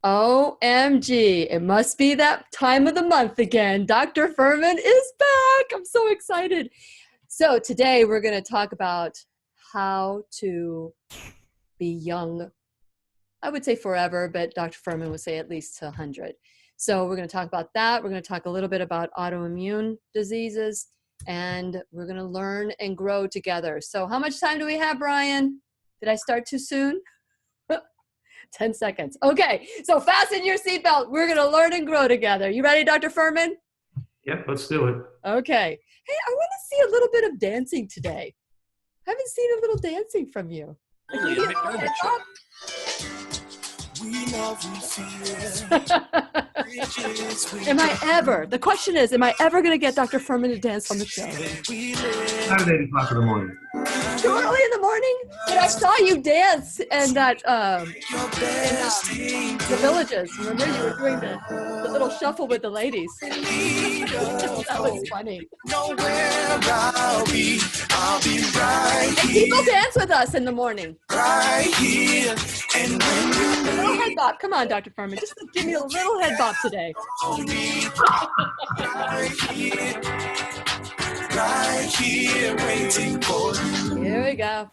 OMG, it must be that time of the month again. Dr. Fuhrman is back. I'm so excited. So today we're going to talk about how to be young. I would say forever, but Dr. Fuhrman would say at least to 100. So we're going to talk about that. We're going to talk a little bit about autoimmune diseases, and we're going to learn and grow together. So how much time do we have, Brian? Did I start too soon? 10 seconds. Okay, so fasten your seatbelt. We're going to learn and grow together. You ready, Dr. Fuhrman? Yep, let's do it. Okay. Hey, I want to see a little bit of dancing today. I haven't seen a little dancing from you. Lillian McDermott Show. Am I ever, the question is, am I ever going to get Dr. Fuhrman to dance on the show? Not at 8 o'clock in the morning. Too early in the morning? But I saw you dance in that, the villages. Remember you were doing the little shuffle with the ladies. That was funny. And people dance with us in the morning. Right here. A little head bop. Come on, Dr. Fuhrman. Just give me a little head bop today. Right here, waiting for you. Here we go.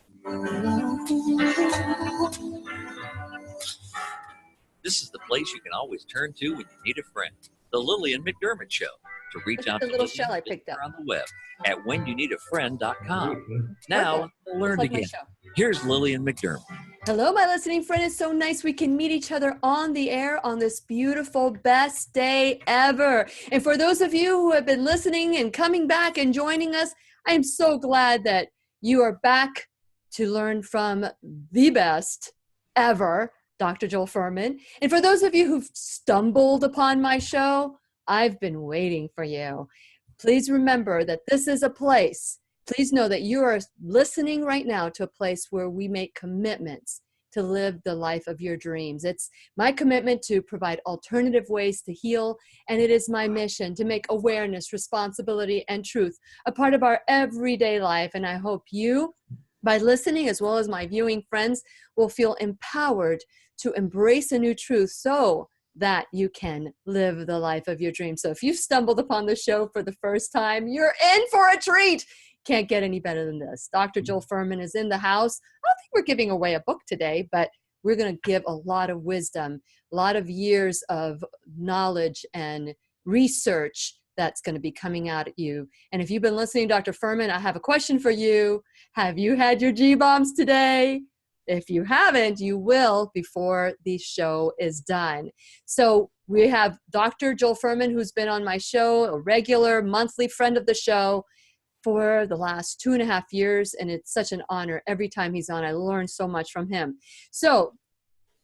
This is the place you can always turn to when you need a friend. The Lillian McDermott Show. To reach out the to little Lillian, shell I picked up on the web at whenyouneedafriend.com. Now, learn like again. Here's Lillian McDermott. Hello, my listening friend. It's so nice we can meet each other on the air on this beautiful, best day ever. And for those of you who have been listening and coming back and joining us, I am so glad that you are back to learn from the best ever, Dr. Joel Fuhrman. And for those of you who've stumbled upon my show, I've been waiting for you. Please remember that this is a place. Please know that you are listening right now to a place where we make commitments to live the life of your dreams. It's my commitment to provide alternative ways to heal, and it is my mission to make awareness, responsibility, and truth a part of our everyday life. And I hope you, by listening, as well as my viewing friends, will feel empowered to embrace a new truth so that you can live the life of your dreams. So if you've stumbled upon the show for the first time, you're in for a treat. Can't get any better than this. Dr. Joel Fuhrman is in the house. I don't think we're giving away a book today, but we're going to give a lot of wisdom, a lot of years of knowledge and research that's going to be coming out at you. And if you've been listening, Dr. Fuhrman, I have a question for you. Have you had your G-bombs today? If you haven't, you will before the show is done. So we have Dr. Joel Fuhrman, who's been on my show, a regular monthly friend of the show for the last 2.5 years. And it's such an honor every time he's on. I learn so much from him. So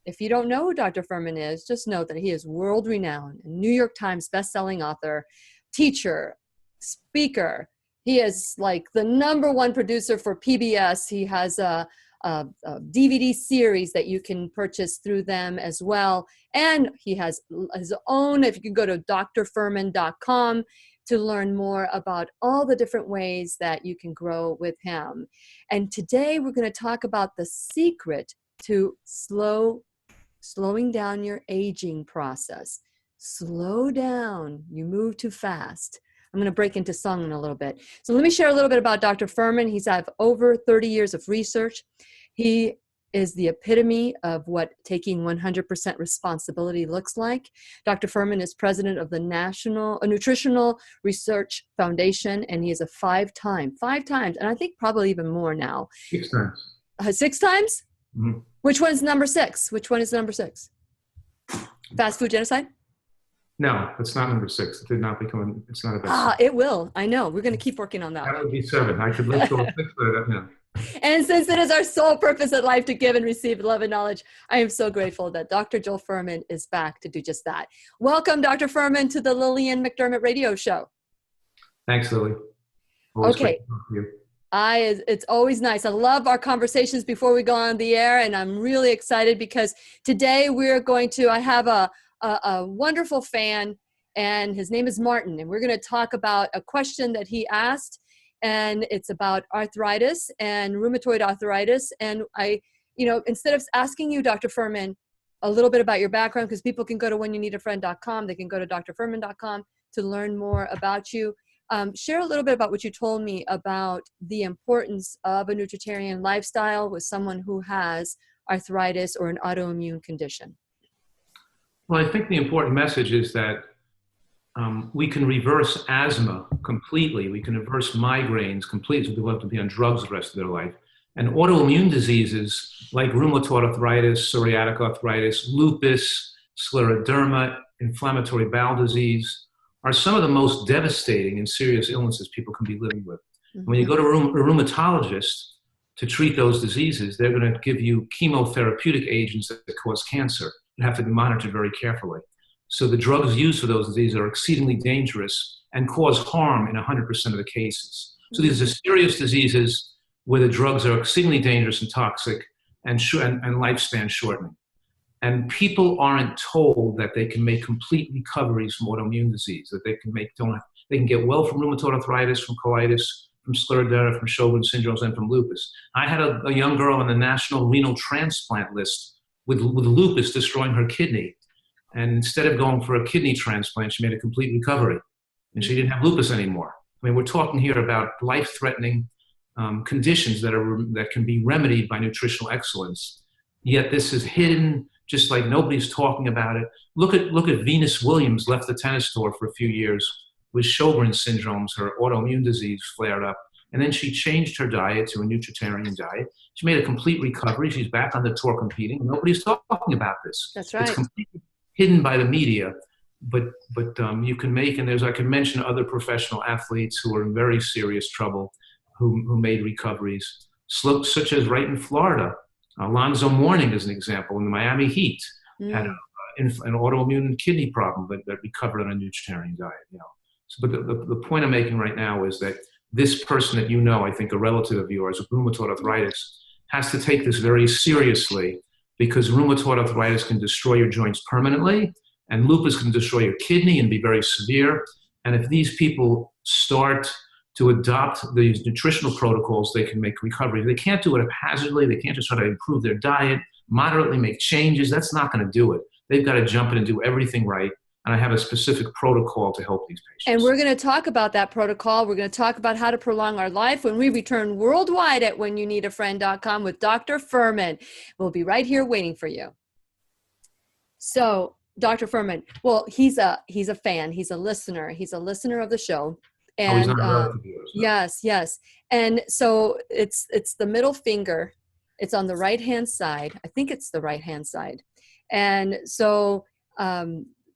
if you don't know who Dr. Fuhrman is, just know that he is world-renowned, New York Times bestselling author, teacher, speaker. He is like the #1 producer for PBS. He has a DVD series that you can purchase through them as well. And he has his own, if you can go to drfuhrman.com to learn more about all the different ways that you can grow with him. And today we're going to talk about the secret to slowing down your aging process. Slow down. You move too fast. I'm going to break into song in a little bit. So let me share a little bit about Dr. Fuhrman. He's had over 30 years of research. He is the epitome of what taking 100% responsibility looks like. Dr. Fuhrman is president of the National Nutritional Research Foundation, and he is a 5-time, and I think probably even more now. 6 times. 6 times? Mm-hmm. Which one is number 6? Which one is number 6? Fast food genocide? No, it's not number 6. It did not become, it's not a best. It will. I know. We're going to keep working on that. That would be 7. I could live to a 6, but I don't know. And since it is our sole purpose in life to give and receive love and knowledge, I am so grateful that Dr. Joel Fuhrman is back to do just that. Welcome, Dr. Fuhrman, to the Lillian McDermott Radio Show. Thanks, Lily. Always Okay. great to talk to you. It's always nice. I love our conversations before we go on the air, and I'm really excited because today I have a wonderful fan, and his name is Martin, and we're going to talk about a question that he asked, and it's about arthritis and rheumatoid arthritis. And instead of asking you, Dr. Fuhrman, a little bit about your background, because people can go to whenyouneedafriend.com. They can go to drfuhrman.com to learn more about you. Share a little bit about what you told me about the importance of a nutritarian lifestyle with someone who has arthritis or an autoimmune condition. Well, I think the important message is that we can reverse asthma completely. We can reverse migraines completely. So people have to be on drugs the rest of their life. And autoimmune diseases like rheumatoid arthritis, psoriatic arthritis, lupus, scleroderma, inflammatory bowel disease are some of the most devastating and serious illnesses people can be living with. Mm-hmm. When you go to a rheumatologist to treat those diseases, they're going to give you chemotherapeutic agents that cause cancer and have to be monitored very carefully. So the drugs used for those diseases are exceedingly dangerous and cause harm in 100% of the cases. So these are serious diseases where the drugs are exceedingly dangerous and toxic and lifespan shortening. And people aren't told that they can make complete recoveries from autoimmune disease, that they can get well from rheumatoid arthritis, from colitis, from scleroderma, from Sjogren's syndromes, and from lupus. I had a young girl on the national renal transplant list with lupus destroying her kidney. And instead of going for a kidney transplant, she made a complete recovery. And she didn't have lupus anymore. I mean, we're talking here about life-threatening conditions that can be remedied by nutritional excellence. Yet this is hidden, just like nobody's talking about it. Look at Venus Williams, left the tennis tour for a few years with Sjogren's syndromes. Her autoimmune disease flared up. And then she changed her diet to a nutritarian diet. She made a complete recovery. She's back on the tour competing. Nobody's talking about this. That's right. It's completely hidden by the media. But you can make, and I can mention other professional athletes who are in very serious trouble who made recoveries, such as right in Florida. Alonzo Mourning is an example. In the Miami Heat, had an autoimmune kidney problem, that recovered on a nutritarian diet. So, but the point I'm making right now is that this person that I think a relative of yours with rheumatoid arthritis, has to take this very seriously, because rheumatoid arthritis can destroy your joints permanently, and lupus can destroy your kidney and be very severe. And if these people start to adopt these nutritional protocols, they can make recovery. They can't do it haphazardly. They can't just try to improve their diet, moderately make changes. That's not going to do it. They've got to jump in and do everything right. And I have a specific protocol to help these patients. And we're going to talk about that protocol. We're going to talk about how to prolong our life when we return worldwide at whenyouneedafriend.com with Dr. Fuhrman. We'll be right here waiting for you. So, Dr. Fuhrman, well, he's a fan. He's a listener. He's a listener of the show. And yes. And so it's the middle finger. It's on the right-hand side. I think it's the right-hand side. And so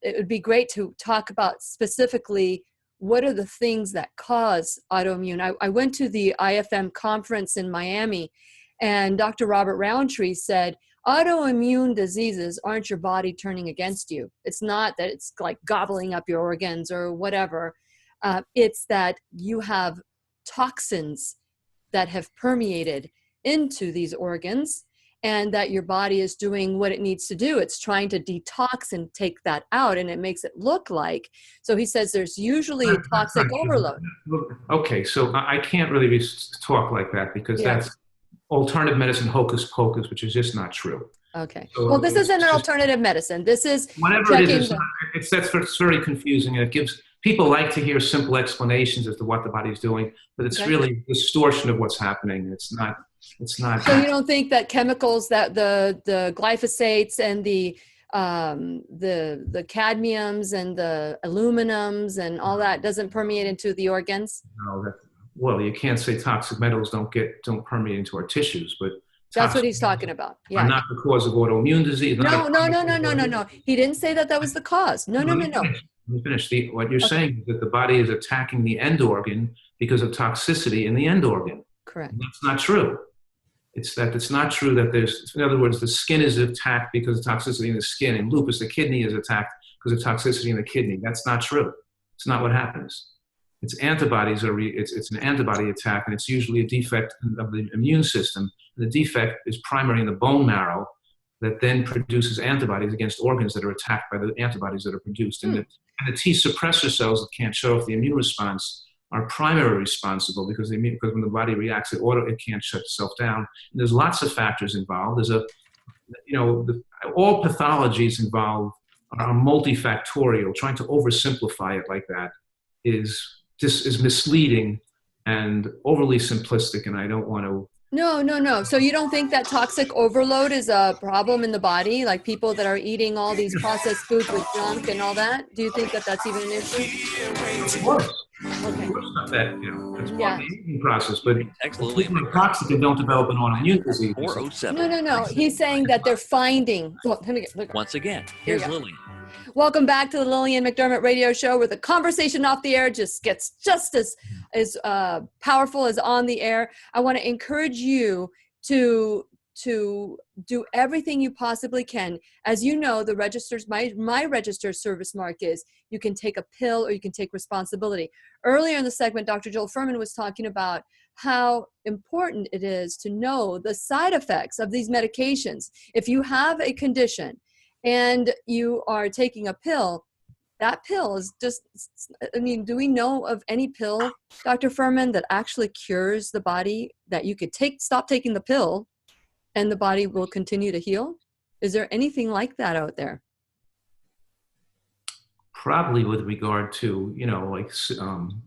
it would be great to talk about specifically what are the things that cause autoimmune. I went to the IFM conference in Miami, and Dr. Robert Roundtree said, autoimmune diseases aren't your body turning against you. It's not that it's like gobbling up your organs or whatever. It's that you have toxins that have permeated into these organs, and that your body is doing what it needs to do. It's trying to detox and take that out, and it makes it look like. So he says there's usually a toxic overload. Okay, so I can't really talk like that, because that's alternative medicine hocus pocus, which is just not true. Okay. So well, this isn't an alternative medicine. This is whatever it is. It's very confusing, and it gives people like to hear simple explanations as to what the body's doing, but it's really distortion of what's happening. It's not. So you don't think that chemicals, that the glyphosates and the cadmiums and the aluminums and all that doesn't permeate into the organs? No, well, you can't say toxic metals don't permeate into our tissues, but that's what he's talking about. Yeah, not the cause of autoimmune disease. No. He didn't say that was the cause. No. Let me finish. What you're saying is that the body is attacking the end organ because of toxicity in the end organ. Correct. And that's not true. It's not true that in other words, the skin is attacked because of toxicity in the skin. In lupus, the kidney is attacked because of toxicity in the kidney. That's not true. It's not what happens. It's antibodies it's an antibody attack, and it's usually a defect of the immune system. The defect is primary in the bone marrow that then produces antibodies against organs that are attacked by the antibodies that are produced. And the T suppressor cells that can't show off the immune response are primarily responsible, because when the body reacts, it can't shut itself down. And there's lots of factors involved. all pathologies involved are multifactorial. Trying to oversimplify it like that is misleading and overly simplistic, and I don't want to. No. So you don't think that toxic overload is a problem in the body? Like people that are eating all these processed foods with junk and all that? Do you think that that's even an issue? Of course. Okay. Of course not that, that's part Yeah. of the aging process, but Text people Lillian are toxic and don't develop an autoimmune disease. 407. No. He's saying that they're finding. Look, let me look. Once again, Here we here's go. Lillian. Welcome back to the Lillian McDermott radio show, where the conversation off the air just gets just as powerful as on the air. I want to encourage you to do everything you possibly can. As you know, the registers, my registered service mark is you can take a pill or you can take responsibility. Earlier in the segment, Dr. Joel Fuhrman was talking about how important it is to know the side effects of these medications. If you have a condition and you are taking a pill, that pill is just, I mean, do we know of any pill, Dr. Fuhrman, that actually cures the body, that you could stop taking the pill and the body will continue to heal? Is there anything like that out there? Probably with regard to,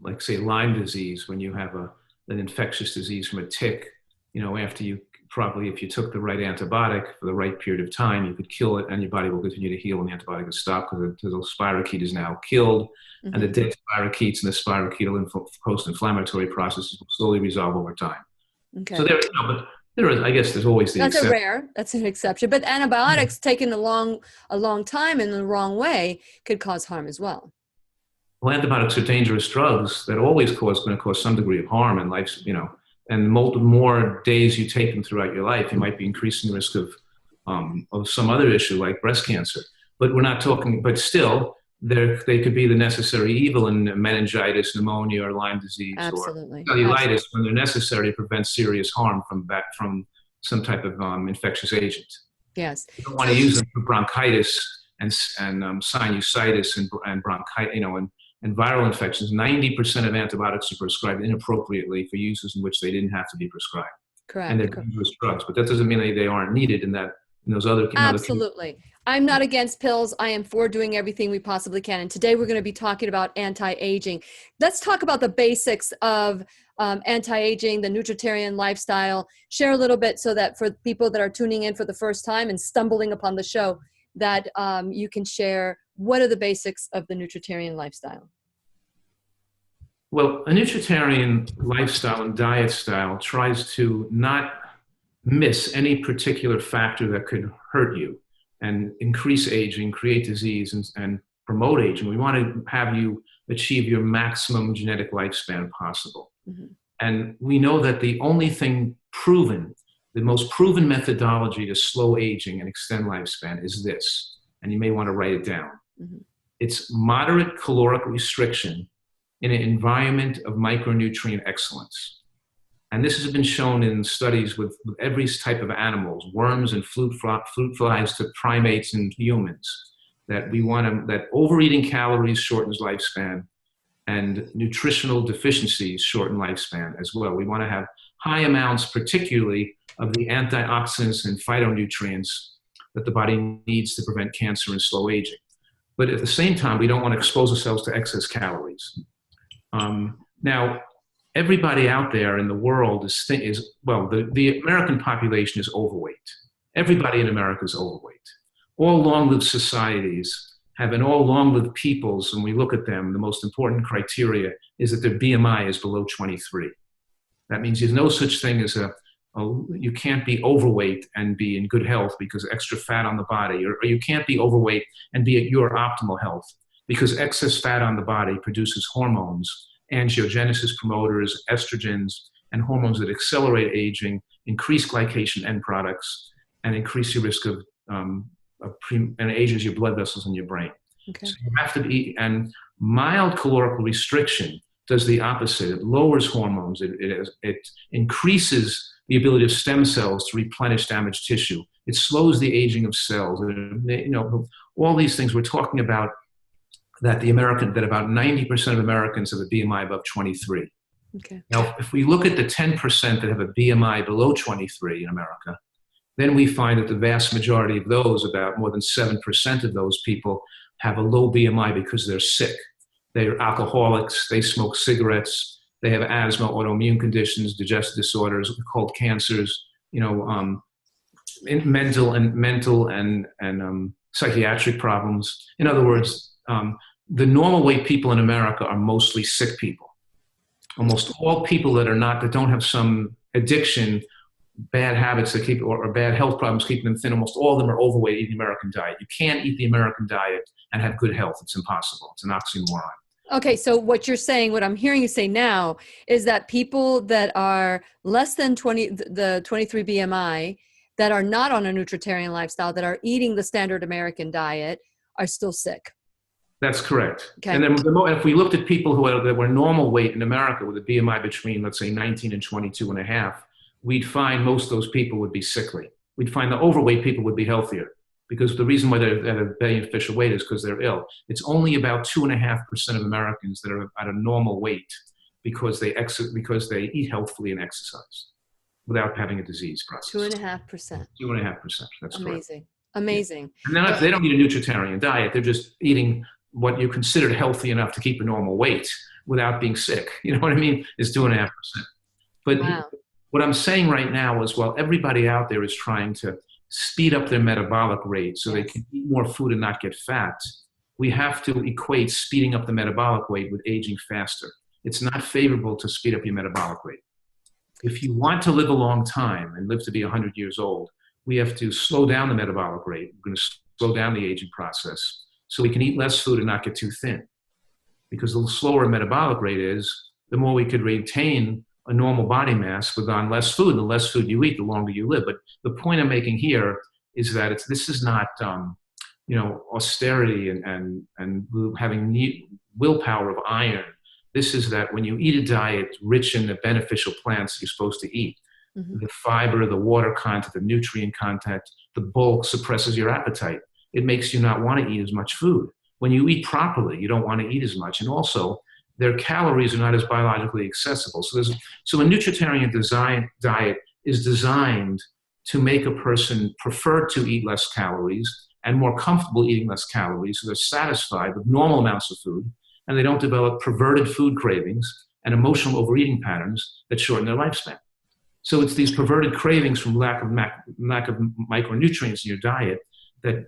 like say Lyme disease, when you have an infectious disease from a tick, after you probably, if you took the right antibiotic for the right period of time, you could kill it and your body will continue to heal and the antibiotic will stop because the spirochete is now killed. Mm-hmm. And the dead spirochetes and the spirochetal post-inflammatory processes will slowly resolve over time. Okay. So there is, I guess there's always the exception. That's an exception. But antibiotics taken a long time in the wrong way could cause harm as well. Well, antibiotics are dangerous drugs that always going to cause some degree of harm in life, and more days you take them throughout your life, you might be increasing the risk of some other issue like breast cancer. But we're not talking, but still, they could be the necessary evil in meningitis, pneumonia, or Lyme disease, Absolutely. or cellulitis when they're necessary to prevent serious harm from some type of infectious agent. Yes. You don't want to use them for bronchitis and sinusitis and bronchitis, and viral infections. 90% of antibiotics are prescribed inappropriately for uses in which they didn't have to be prescribed. Correct. And they're dangerous drugs, but that doesn't mean they aren't needed in those other. Absolutely. I'm not against pills. I am for doing everything we possibly can. And today we're going to be talking about anti-aging. Let's talk about the basics of anti-aging, the Nutritarian lifestyle. Share a little bit so that for people that are tuning in for the first time and stumbling upon the show, that you can share what are the basics of the Nutritarian lifestyle. Well, a Nutritarian lifestyle and diet style tries to not miss any particular factor that could hurt you and increase aging, create disease, and promote aging. We want to have you achieve your maximum genetic lifespan possible. Mm-hmm. And we know that the only thing proven, the most proven methodology to slow aging and extend lifespan is this, and you may want to write it down. Mm-hmm. It's moderate caloric restriction in an environment of micronutrient excellence. And this has been shown in studies with every type of animals, worms and fruit flies to primates and humans, that that overeating calories shortens lifespan and nutritional deficiencies shorten lifespan as well. We want to have high amounts, particularly of the antioxidants and phytonutrients that the body needs to prevent cancer and slow aging. But at the same time, we don't want to expose ourselves to excess calories. Now, everybody out there in the world the American population is overweight. Everybody in America is overweight. All long-lived societies and all long-lived peoples, when we look at them, the most important criteria is that their BMI is below 23. That means there's no such thing as you can't be overweight and be in good health because extra fat on the body, or you can't be overweight and be at your optimal health because excess fat on the body produces hormones, angiogenesis promoters, estrogens, and hormones that accelerate aging, increase glycation end products, and increase your risk of and ages your blood vessels in your brain. Okay. So you have to eat, and mild caloric restriction does the opposite. It lowers hormones. It increases the ability of stem cells to replenish damaged tissue. It slows the aging of cells. All these things we're talking about. That about 90% of Americans have a BMI above 23. Okay. Now, if we look at the 10% that have a BMI below 23 in America, then we find that the vast majority of those, about more than 7% of those people, have a low BMI because they're sick. They're alcoholics, they smoke cigarettes, they have asthma, autoimmune conditions, digestive disorders, cold cancers, mental and psychiatric problems. In other words, the normal weight people in America are mostly sick people. Almost all people that don't have some addiction, bad habits that keep, or bad health problems keeping them thin, almost all of them are overweight eating the American diet. You can't eat the American diet and have good health. It's impossible. It's an oxymoron. Okay, so what you're saying, what I'm hearing you say now, is that people that are less than 23 BMI, that are not on a nutritarian lifestyle, that are eating the standard American diet, are still sick. That's correct. Okay. And then if we looked at people that were normal weight in America with a BMI between, let's say, 19 and 22 and a half, we'd find most of those people would be sickly. We'd find the overweight people would be healthier, because the reason why they're at a beneficial weight is because they're ill. It's only about 2.5% of Americans that are at a normal weight because they eat healthfully and exercise without having a disease process. 2.5%. 2.5%. That's amazing. Correct. Amazing. And they don't eat a nutritarian diet. They're just eating what you considered healthy enough to keep a normal weight without being sick. You know what I mean? It's 2.5%. But wow. What I'm saying right now is, while everybody out there is trying to speed up their metabolic rate so they can eat more food and not get fat, we have to equate speeding up the metabolic rate with aging faster. It's not favorable to speed up your metabolic rate. If you want to live a long time and live to be 100 years old, we have to slow down the metabolic rate. We're going to slow down the aging process so we can eat less food and not get too thin. Because the slower metabolic rate is, the more we could retain a normal body mass with on less food. The less food you eat, the longer you live. But the point I'm making here is that this is not austerity and having willpower of iron. This is that when you eat a diet rich in the beneficial plants you're supposed to eat, the fiber, the water content, the nutrient content, the bulk suppresses your appetite. It makes you not want to eat as much food. When you eat properly, you don't want to eat as much. And also, their calories are not as biologically accessible. So a nutritarian diet is designed to make a person prefer to eat less calories and more comfortable eating less calories, so they're satisfied with normal amounts of food, and they don't develop perverted food cravings and emotional overeating patterns that shorten their lifespan. So it's these perverted cravings from lack of micronutrients in your diet that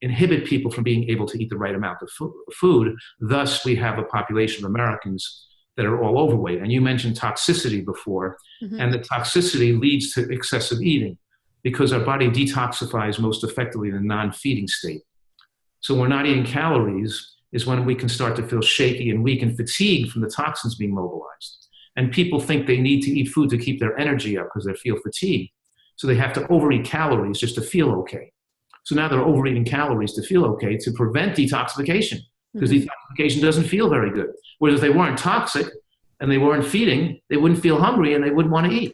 inhibit people from being able to eat the right amount of food. Thus, we have a population of Americans that are all overweight. And you mentioned toxicity before, and the toxicity leads to excessive eating because our body detoxifies most effectively in a non-feeding state. So we're not eating calories is when we can start to feel shaky and weak and fatigued from the toxins being mobilized. And people think they need to eat food to keep their energy up because they feel fatigued. So they have to overeat calories just to feel okay. So now they're overeating calories to feel okay to prevent detoxification, because detoxification doesn't feel very good. Whereas if they weren't toxic and they weren't feeding, they wouldn't feel hungry and they wouldn't want to eat.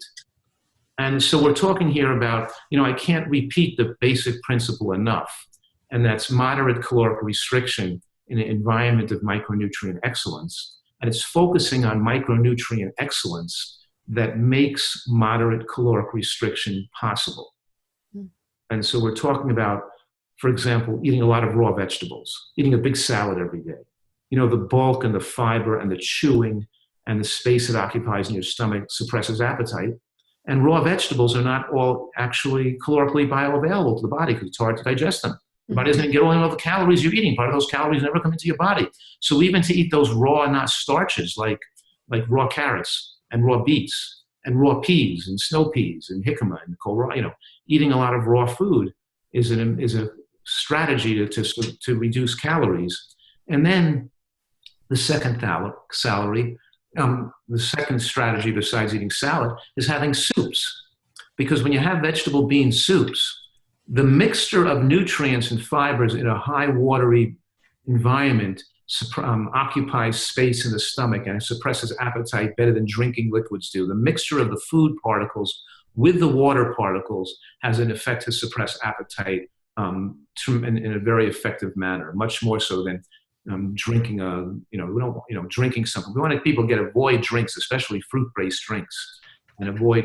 And so we're talking here about, I can't repeat the basic principle enough, and that's moderate caloric restriction in an environment of micronutrient excellence. And it's focusing on micronutrient excellence that makes moderate caloric restriction possible. And so we're talking about, for example, eating a lot of raw vegetables, eating a big salad every day. The bulk and the fiber and the chewing and the space it occupies in your stomach suppresses appetite. And raw vegetables are not all actually calorically bioavailable to the body because it's hard to digest them. The body doesn't even get all the calories you're eating. Part of those calories never come into your body. So even to eat those raw, not starches, like raw carrots and raw beets and raw peas and snow peas and jicama and kohlrabi, eating a lot of raw food is a strategy to reduce calories. And then the second strategy besides eating salad is having soups. Because when you have vegetable bean soups, the mixture of nutrients and fibers in a high watery environment occupies space in the stomach and suppresses appetite better than drinking liquids do. The mixture of the food particles with the water particles has an effect to suppress appetite in a very effective manner, much more so than drinking drinking something. We want people to avoid drinks, especially fruit-based drinks, and avoid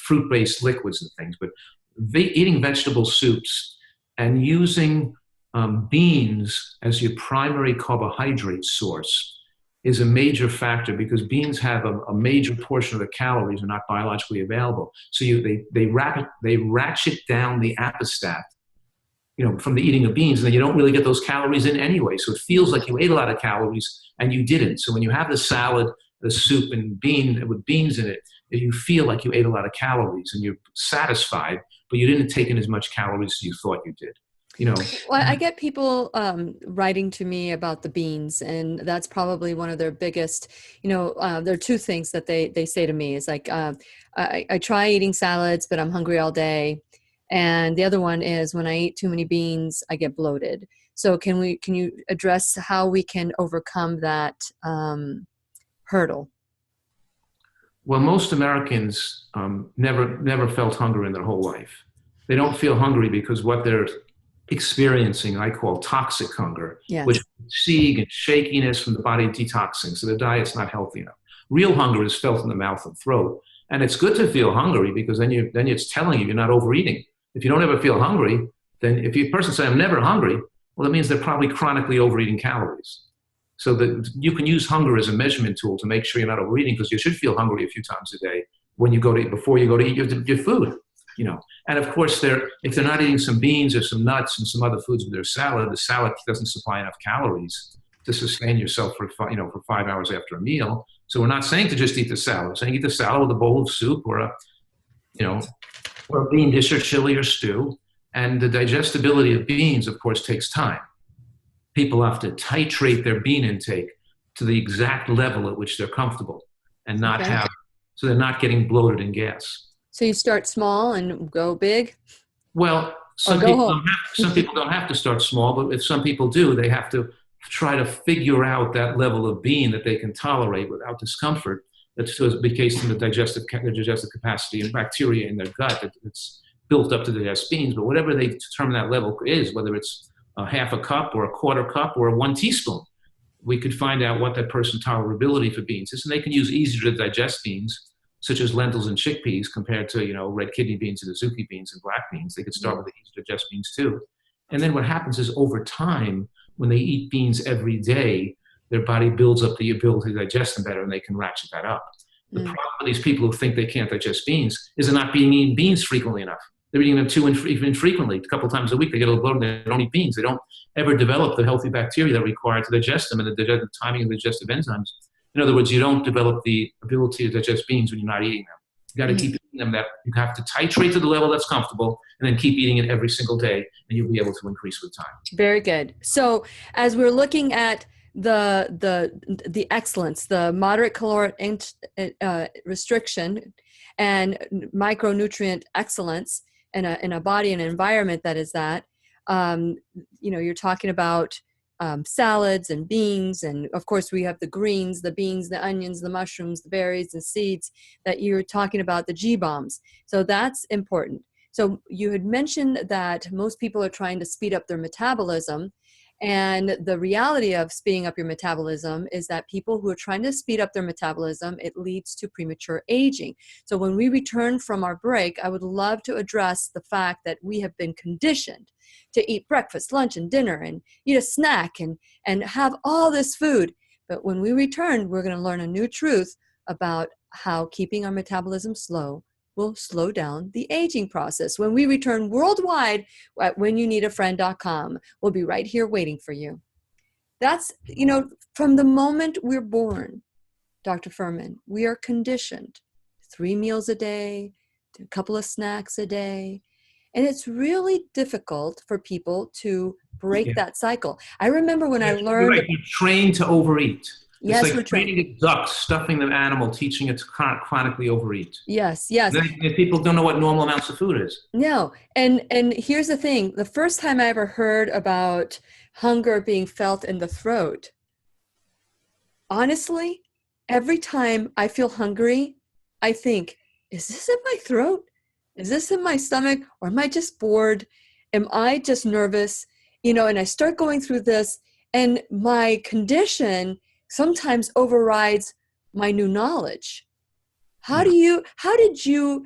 fruit-based liquids and things. But eating vegetable soups and using beans as your primary carbohydrate source is a major factor, because beans have a major portion of the calories are not biologically available. So they ratchet down the appestat, from the eating of beans, and then you don't really get those calories in anyway. So it feels like you ate a lot of calories and you didn't. So when you have the salad, the soup and with beans in it, you feel like you ate a lot of calories and you're satisfied, but you didn't take in as much calories as you thought you did. Well, I get people writing to me about the beans, and that's probably one of their biggest, there are two things that they say to me. It's like, I try eating salads, but I'm hungry all day. And the other one is when I eat too many beans, I get bloated. So can you address how we can overcome that hurdle? Well, most Americans never felt hunger in their whole life. They don't feel hungry because what they're experiencing, I call toxic hunger, Yes. which is fatigue and shakiness from the body detoxing. So the diet's not healthy enough. Real hunger is felt in the mouth and throat. And it's good to feel hungry, because then it's telling you you're not overeating. If you don't ever feel hungry, then if a person says, I'm never hungry, well, that means they're probably chronically overeating calories. So that you can use hunger as a measurement tool to make sure you're not overeating, because you should feel hungry a few times a day before you go to eat your food. And of course, if they're not eating some beans or some nuts and some other foods with their salad, the salad doesn't supply enough calories to sustain yourself for 5 hours after a meal. So we're not saying to just eat the salad. We're saying eat the salad with a bowl of soup or a bean dish or chili or stew. And the digestibility of beans, of course, takes time. People have to titrate their bean intake to the exact level at which they're comfortable and so they're not getting bloated and gas. So you start small and go big? Well, some people don't have to start small, but if some people do, they have to try to figure out that level of bean that they can tolerate without discomfort. That's the case in the digestive capacity and bacteria in their gut that's built up to digest beans. But whatever they determine that level is, whether it's a half a cup or a quarter cup or 1 teaspoon, we could find out what that person's tolerability for beans is. And they can use easier to digest beans, such as lentils and chickpeas, compared to, red kidney beans and azuki beans and black beans. They could start with the easy to digest beans too. And then what happens is, over time, when they eat beans every day, their body builds up the ability to digest them better, and they can ratchet that up. The problem with these people who think they can't digest beans is they're not eating beans frequently enough. They're eating them too infrequently. A couple times a week, they get a little bloated. They don't eat beans. They don't ever develop the healthy bacteria that are required to digest them and the timing of the digestive enzymes. In other words, you don't develop the ability to digest beans when you're not eating them. You got to keep eating them. That you have to titrate to the level that's comfortable, and then keep eating it every single day, and you'll be able to increase with time. Very good. So as we're looking at the excellence, the moderate caloric restriction, and micronutrient excellence in a body and environment that is that, you're talking about salads and beans, and of course we have the greens, the beans, the onions, the mushrooms, the berries, the seeds that you're talking about, the G-bombs. So that's important. So you had mentioned that most people are trying to speed up their metabolism, and the reality of speeding up your metabolism is that people who are trying to speed up their metabolism, it leads to premature aging. So when we return from our break, I would love to address the fact that we have been conditioned to eat breakfast, lunch, and dinner, and eat a snack and have all this food. But when we return, we're going to learn a new truth about how keeping our metabolism slow will slow down the aging process. When we return worldwide at whenyouneedafriend.com, we'll be right here waiting for you. That's, from the moment we're born, Dr. Fuhrman, we are conditioned 3 meals a day, a couple of snacks a day. And it's really difficult for people to break that cycle. I remember when I learned... Right. You're trained to overeat. Yes, it's like training a duck, stuffing the animal, teaching it to chronically overeat. Yes. Then people don't know what normal amounts of food is. No. And here's the thing. The first time I ever heard about hunger being felt in the throat, honestly, every time I feel hungry, I think, is this in my throat? Is this in my stomach? Or am I just bored? Am I just nervous? And I start going through this, and my condition sometimes overrides my new knowledge. How did you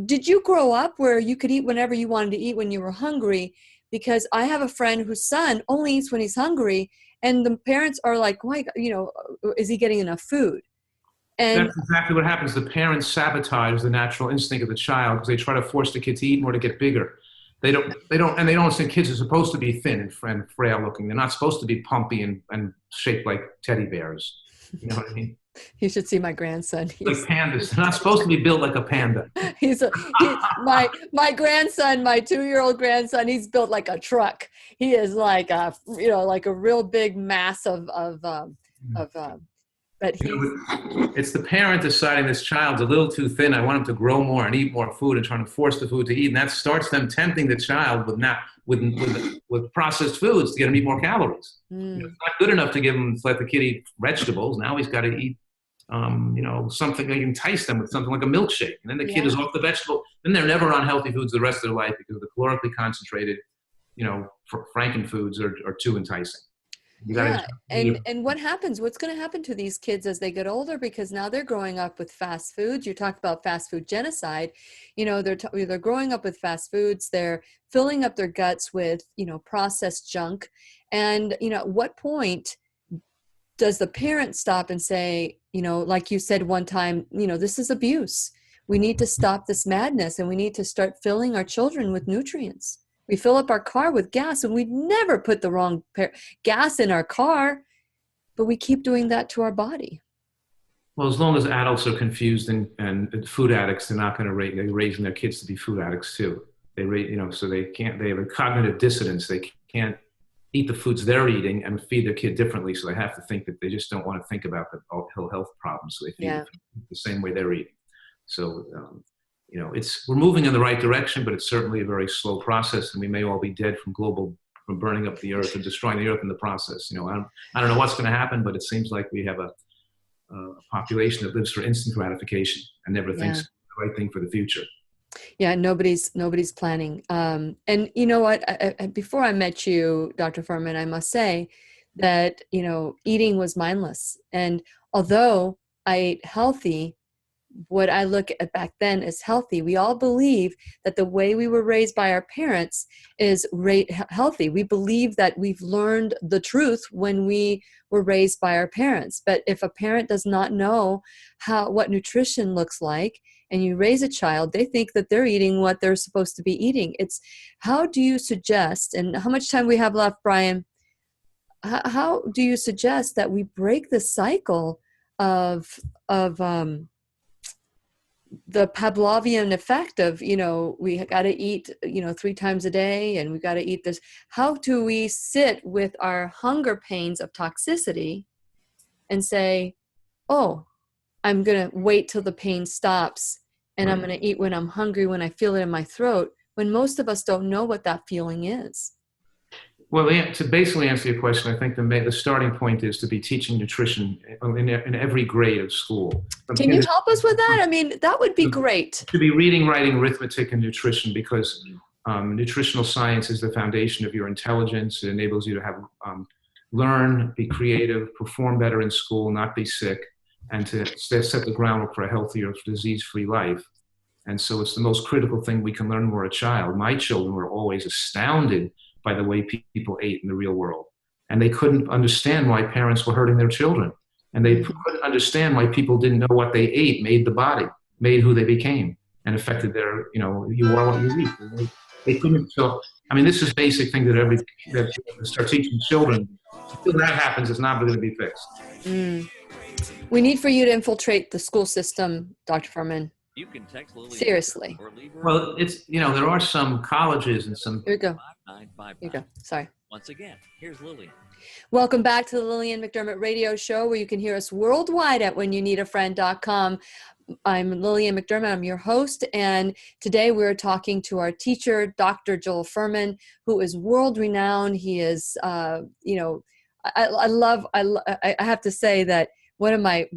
did you grow up where you could eat whenever you wanted to eat when you were hungry? Because I have a friend whose son only eats when he's hungry, and the parents are like, why, is he getting enough food? And That's exactly what happens. The parents sabotage the natural instinct of the child because they try to force the kid to eat more to get bigger. They don't think kids are supposed to be thin and frail looking. They're not supposed to be pumpy and shaped like teddy bears. You know what I mean? you should see my grandson. Like pandas. They're not supposed to be built like a panda. My grandson, my 2-year-old grandson, he's built like a truck. He is like like a real big mass but it's the parent deciding this child's a little too thin. I want him to grow more and eat more food and trying to force the food to eat. And that starts them tempting the child with processed foods to get him to eat more calories. It's not good enough to let the kid eat vegetables. Now he's got to eat, something that entice them with something like a milkshake. And then the kid is off the vegetable. Then they're never on healthy foods the rest of their life because the calorically concentrated, frankenfoods are too enticing. And what happens? What's going to happen to these kids as they get older? Because now they're growing up with fast foods. You talked about fast food genocide. They're growing up with fast foods. They're filling up their guts with processed junk. And at what point does the parent stop and say, like you said one time, this is abuse. We need to stop this madness, and we need to start filling our children with nutrients. We fill up our car with gas, and we never put the wrong gas in our car, but we keep doing that to our body. Well, as long as adults are confused and food addicts, they're not going to raising their kids to be food addicts too. They so they have a cognitive dissonance. They can't eat the foods they're eating and feed their kid differently. So they have to think that they just don't want to think about the health problems. So they feed the same way they're eating. So, we're moving in the right direction, but it's certainly a very slow process, and we may all be dead from burning up the earth and destroying the earth in the process. I don't know what's going to happen, but it seems like we have a population that lives for instant gratification and never thinks the right thing for the future. Yeah, nobody's planning. And you know what? Before I met you, Dr. Fuhrman, I must say that eating was mindless, and although I ate healthy, what I look at back then as healthy. We all believe that the way we were raised by our parents is healthy. We believe that we've learned the truth when we were raised by our parents. But if a parent does not know what nutrition looks like, and you raise a child, they think that they're eating what they're supposed to be eating. How do you suggest, and how much time we have left, Brian? How do you suggest that we break the cycle of the Pavlovian effect of, we got to eat, 3 times a day, and we got to eat this. How do we sit with our hunger pains of toxicity and say, oh, I'm going to wait till the pain stops, and I'm going to eat when I'm hungry, when I feel it in my throat, when most of us don't know what that feeling is? Well, to basically answer your question, I think the starting point is to be teaching nutrition in every grade of school. Can you help us with that? I mean, that would be great. To be reading, writing, arithmetic, and nutrition, because nutritional science is the foundation of your intelligence. It enables you to have learn, be creative, perform better in school, not be sick, and to set the groundwork for a healthier, disease-free life. And so it's the most critical thing we can learn when we're a child. My children were always astounded by the way people ate in the real world. And they couldn't understand why parents were hurting their children. And they couldn't understand why people didn't know what they ate made the body, made who they became, and affected their, you are what you eat. They couldn't. So, this is basic thing that start teaching children. Until that happens, it's not going to be fixed. We need for you to infiltrate the school system, Dr. Fuhrman. You can text Lillian. Seriously. Well, it's, there are some colleges and some. Here we go. Here you go. Sorry. Once again, here's Lillian. Welcome back to the Lillian McDermott radio show, where you can hear us worldwide at whenyouneedafriend.com. I'm Lillian McDermott. I'm your host. And today we're talking to our teacher, Dr. Joel Fuhrman, who is world renowned. He is, I have to say that one of my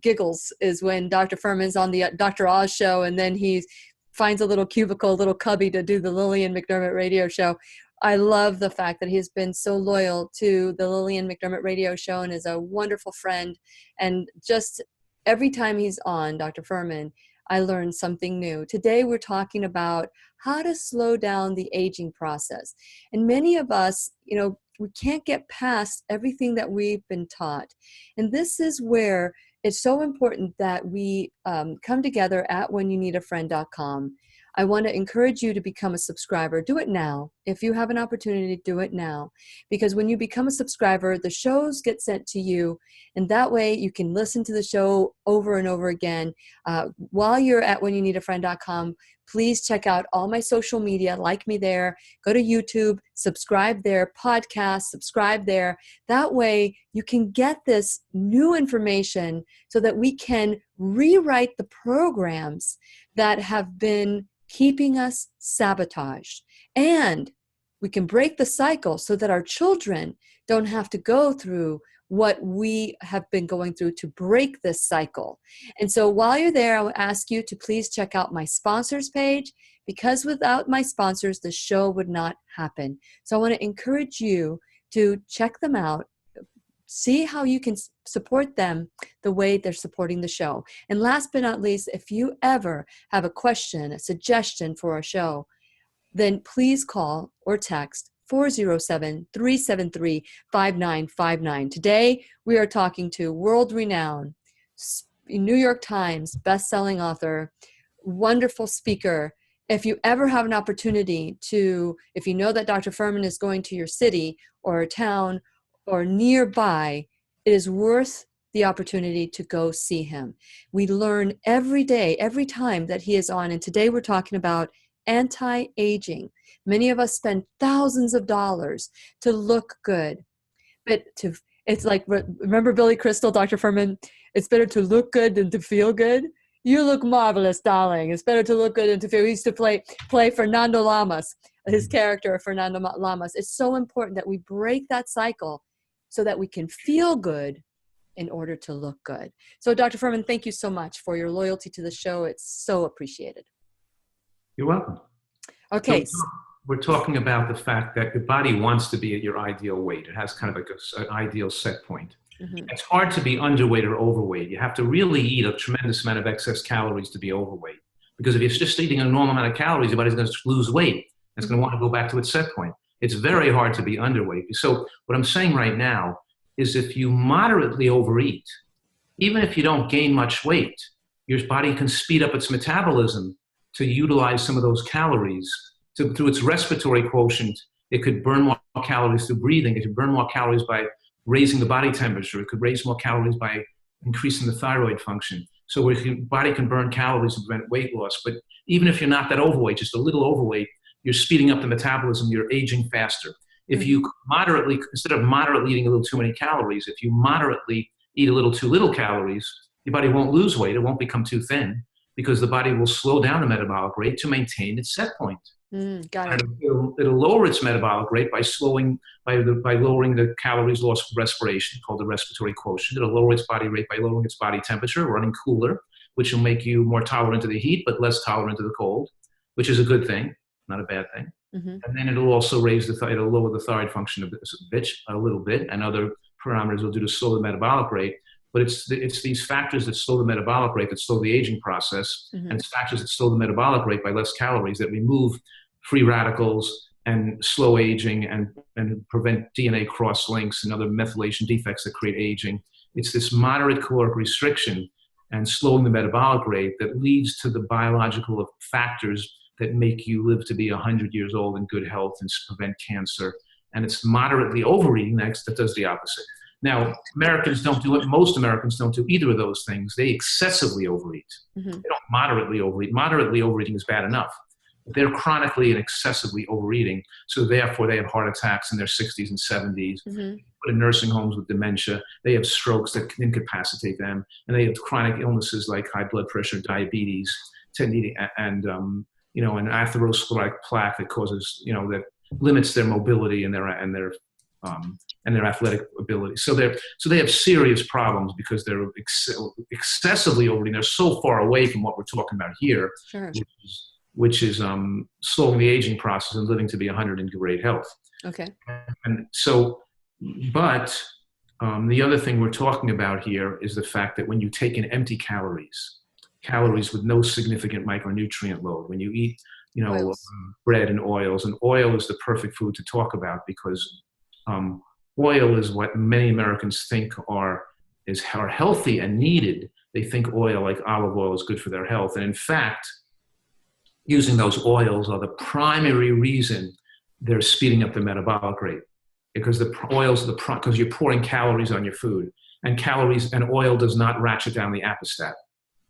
giggles is when Dr. Fuhrman's on the Dr. Oz show, and then he finds a little cubicle, a little cubby to do the Lillian McDermott radio show. I love the fact that he's been so loyal to the Lillian McDermott radio show and is a wonderful friend. And just every time he's on, Dr. Fuhrman, I learned something new. Today, we're talking about how to slow down the aging process. And many of us, we can't get past everything that we've been taught. And this is where it's so important that we come together at whenyouneedafriend.com. I want to encourage you to become a subscriber. Do it now. If you have an opportunity, do it now. Because when you become a subscriber, the shows get sent to you, and that way you can listen to the show over and over again. While you're at whenyouneedafriend.com, please check out all my social media, like me there, go to YouTube, subscribe there, podcast, subscribe there. That way you can get this new information so that we can rewrite the programs that have been keeping us sabotaged. And we can break the cycle so that our children don't have to go through what we have been going through to break this cycle. And so while you're there, I will ask you to please check out my sponsors page, because without my sponsors, the show would not happen. So I want to encourage you to check them out, see how you can support them the way they're supporting the show. And last but not least, if you ever have a question, a suggestion for a show, then please call or text 407-373-5959. Today, we are talking to world-renowned New York Times best-selling author, wonderful speaker. If you ever have an opportunity to, if you know that Dr. Fuhrman is going to your city or town or nearby, it is worth the opportunity to go see him. We learn every day, every time that he is on. And today we're talking about anti-aging. Many of us spend thousands of dollars to look good, but it's like, remember Billy Crystal, Dr. Fuhrman? It's better to look good than to feel good. You look marvelous, darling. It's better to look good than to feel. We used to play Fernando Lamas, his character, Fernando Lamas. It's so important that we break that cycle so that we can feel good in order to look good. So Dr. Fuhrman, thank you so much for your loyalty to the show. It's so appreciated. You're welcome. Okay. So we're talking about the fact that your body wants to be at your ideal weight. It has kind of like an ideal set point. Mm-hmm. It's hard to be underweight or overweight. You have to really eat a tremendous amount of excess calories to be overweight. Because if you're just eating a normal amount of calories, your body's going to lose weight. It's going to want to go back to its set point. It's very hard to be underweight. So what I'm saying right now is if you moderately overeat, even if you don't gain much weight, your body can speed up its metabolism to utilize some of those calories. Through its respiratory quotient, it could burn more calories through breathing. It could burn more calories by raising the body temperature. It could raise more calories by increasing the thyroid function. So your body can burn calories and prevent weight loss. But even if you're not that overweight, just a little overweight, you're speeding up the metabolism, you're aging faster. If you moderately, instead of moderately eating a little too many calories, if you moderately eat a little too little calories, your body won't lose weight. It won't become too thin because the body will slow down the metabolic rate to maintain its set point. Got it. It'll lower its metabolic rate by lowering the calories lost from respiration, called the respiratory quotient. It'll lower its body rate by lowering its body temperature, running cooler, which will make you more tolerant to the heat, but less tolerant to the cold, which is a good thing, not a bad thing. Mm-hmm. And then it'll also it'll lower the thyroid function a little bit, and other parameters will do to slow the metabolic rate. But it's these factors that slow the metabolic rate, that slow the aging process, and it's factors that slow the metabolic rate by less calories that remove free radicals and slow aging and prevent DNA cross-links and other methylation defects that create aging. It's this moderate caloric restriction and slowing the metabolic rate that leads to the biological factors that make you live to be 100 years old in good health and prevent cancer. And it's moderately overeating that does the opposite. Now, Americans don't do it. Most Americans don't do either of those things. They excessively overeat. They don't moderately overeat. Moderately overeating is bad enough. But they're chronically and excessively overeating. So therefore, they have heart attacks in their 60s and 70s. Put in nursing homes with dementia. They have strokes that can incapacitate them. And they have chronic illnesses like high blood pressure, diabetes, and atherosclerotic plaque that causes, that limits their mobility and their athletic ability. So they have serious problems because they're excessively overeating. They're so far away from what we're talking about here, which is slowing the aging process and living to be 100 in great health. Okay. And so, but the other thing we're talking about here is the fact that when you take in empty calories, calories with no significant micronutrient load. When you eat, Oils. bread and oil is the perfect food to talk about because oil is what many Americans think are healthy and needed. They think oil, like olive oil, is good for their health. And in fact, using those oils are the primary reason they're speeding up the metabolic rate, because the oils, because you're pouring calories on your food, and oil does not ratchet down the appestat.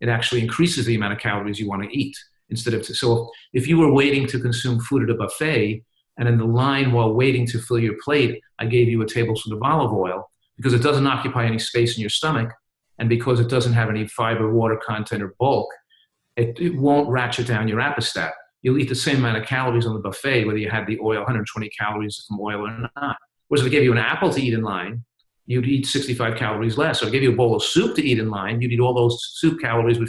It actually increases the amount of calories you want to eat so if you were waiting to consume food at a buffet, and in the line while waiting to fill your plate, I gave you a tablespoon of olive oil, because it doesn't occupy any space in your stomach, and because it doesn't have any fiber, water content, or bulk, it won't ratchet down your appestat. You'll eat the same amount of calories on the buffet, whether you had the oil, 120 calories from oil or not. Whereas if I gave you an apple to eat in line, you'd eat 65 calories less. Or if I gave you a bowl of soup to eat in line, you'd eat all those soup calories would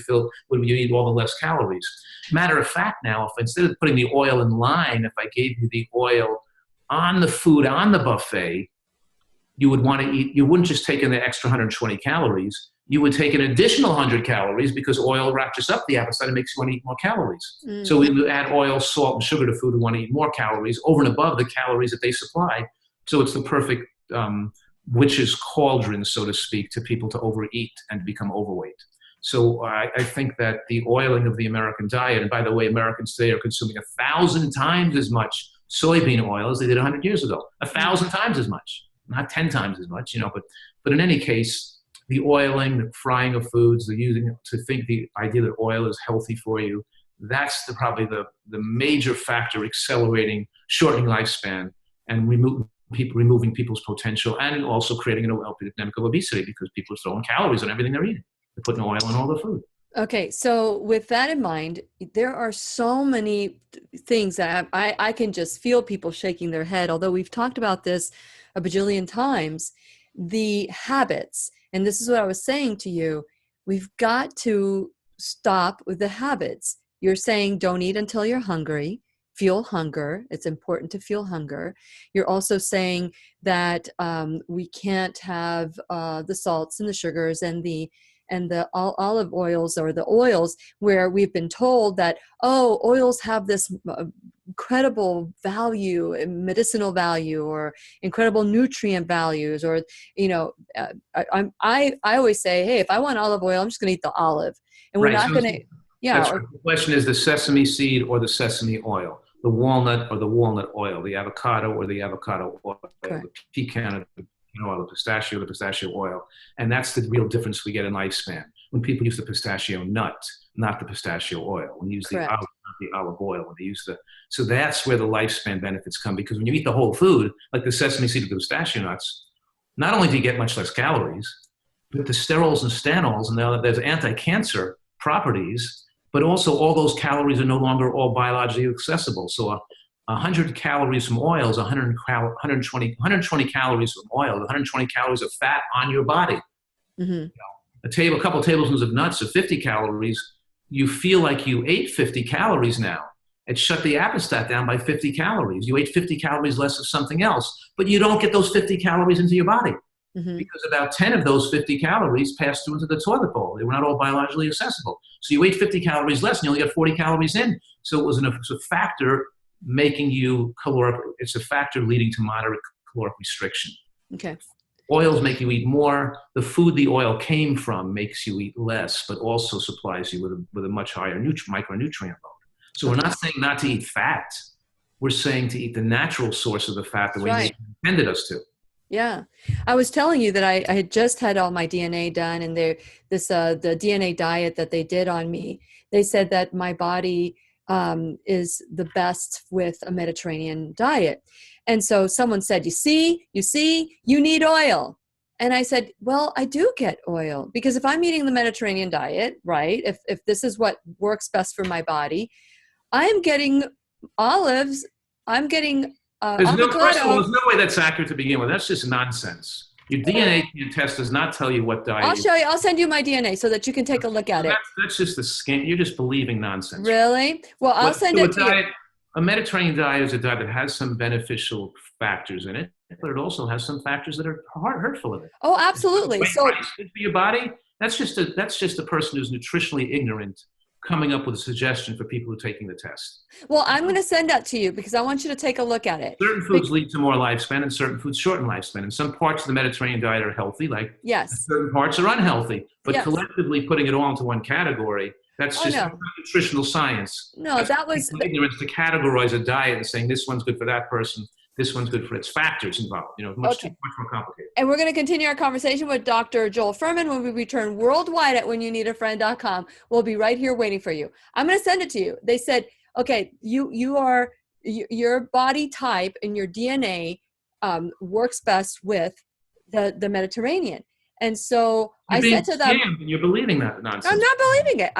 you eat all the less calories. Matter of fact, now, if instead of putting the oil in line, if I gave you the oil on the food on the buffet, you wouldn't just take in the extra 120 calories. You would take an additional 100 calories because oil ratchets up the appetite and makes you want to eat more calories. Mm. So we would add oil, salt, and sugar to food who want to eat more calories over and above the calories that they supply. So it's the perfect witch's cauldron, so to speak, to people to overeat and become overweight. So I think that the oiling of the American diet, and by the way, Americans today are consuming 1,000 times as much soybean oil as they did 100 years ago. 1,000 times as much, not 10 times as much, but in any case, the oiling, the frying of foods, the idea that oil is healthy for you, that's probably the major factor accelerating, shortening lifespan, and removing people's potential, and also creating an epidemic of obesity because people are throwing calories on everything they're eating. They're putting oil in all the food. Okay, so with that in mind, there are so many things that I can just feel people shaking their head, although we've talked about this a bajillion times, the habits. And this is what I was saying to you. We've got to stop with the habits. You're saying don't eat until you're hungry. Feel hunger. It's important to feel hunger. You're also saying that we can't have the salts and the sugars and the olive oils or the oils where we've been told that, oils have this incredible value, medicinal value, or incredible nutrient values, or, I always say, hey, if I want olive oil, I'm just going to eat the olive, and we're not going to, The question is the sesame seed or the sesame oil, the walnut or the walnut oil, the avocado or the avocado oil, the pecan or the oil, the pistachio oil. And that's the real difference we get in lifespan. When people use the pistachio nut, not the pistachio oil. When you use the olive, not the olive oil. When they use so that's where the lifespan benefits come, because when you eat the whole food, like the sesame seed or the pistachio nuts, not only do you get much less calories, but the sterols and stanols, and there's anti-cancer properties, but also all those calories are no longer all biologically accessible. So 100 calories from oil is 120 calories from oil, 120 calories of fat on your body. Mm-hmm. A couple tablespoons of nuts are 50 calories. You feel like you ate 50 calories now. It shut the appetite down by 50 calories. You ate 50 calories less of something else, but you don't get those 50 calories into your body. Mm-hmm. Because about 10 of those 50 calories passed through into the toilet bowl. They were not all biologically accessible. So you ate 50 calories less and you only got 40 calories in. So it was a factor making you caloric. It's a factor leading to moderate caloric restriction. Okay. Oils make you eat more. The food the oil came from makes you eat less, but also supplies you with a much higher micronutrient load. So we're not saying not to eat fat. We're saying to eat the natural source of the fat the way they intended us to. Yeah. I was telling you that I had just had all my DNA done, and the DNA diet that they did on me, they said that my body is the best with a Mediterranean diet. And so someone said, you see, you need oil. And I said, well, I do get oil, because if I'm eating the Mediterranean diet, right, if this is what works best for my body, I'm getting olives, I'm getting There's no way that's accurate to begin with. That's just nonsense. Your DNA test does not tell you what diet. I'll show you. I'll send you my DNA so that you can take a look at it. That's just a scam. You're just believing nonsense. Really? Well, I'll send it to you. A Mediterranean diet is a diet that has some beneficial factors in it, but it also has some factors that are hurtful in it. Oh, absolutely. So good for your body. That's just a person who's nutritionally ignorant coming up with a suggestion for people who are taking the test. Well, I'm going to send that to you because I want you to take a look at it. Certain foods lead to more lifespan, and certain foods shorten lifespan. And some parts of the Mediterranean diet are healthy, like Yes. certain parts are unhealthy. But Yes. collectively putting it all into one category, that's just no. nutritional science. No, That's that was ignorance to categorize a diet and saying this one's good for that person, this one's good for its factors involved. Much more complicated. And we're going to continue our conversation with Dr. Joel Fuhrman when we return worldwide at whenyouneedafriend.com. We'll be right here waiting for you. I'm going to send it to you. They said, okay, your body type and your DNA works best with the Mediterranean. And so I said to them, you're believing that nonsense. I'm not believing it.